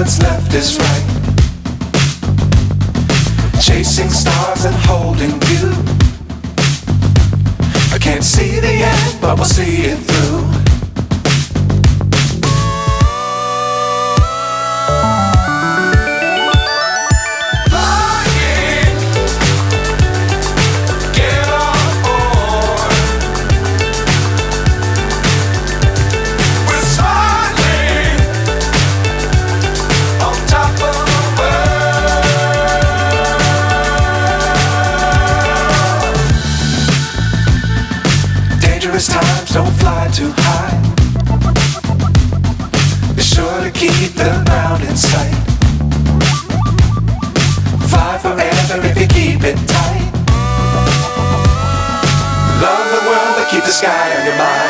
what's left is right. Chasing stars and holding you. I can't see the end, but we'll see it through. Times don't fly too high. Be sure to keep the ground in sight. Fly forever if you keep it tight. Love the world but keep the sky on your mind.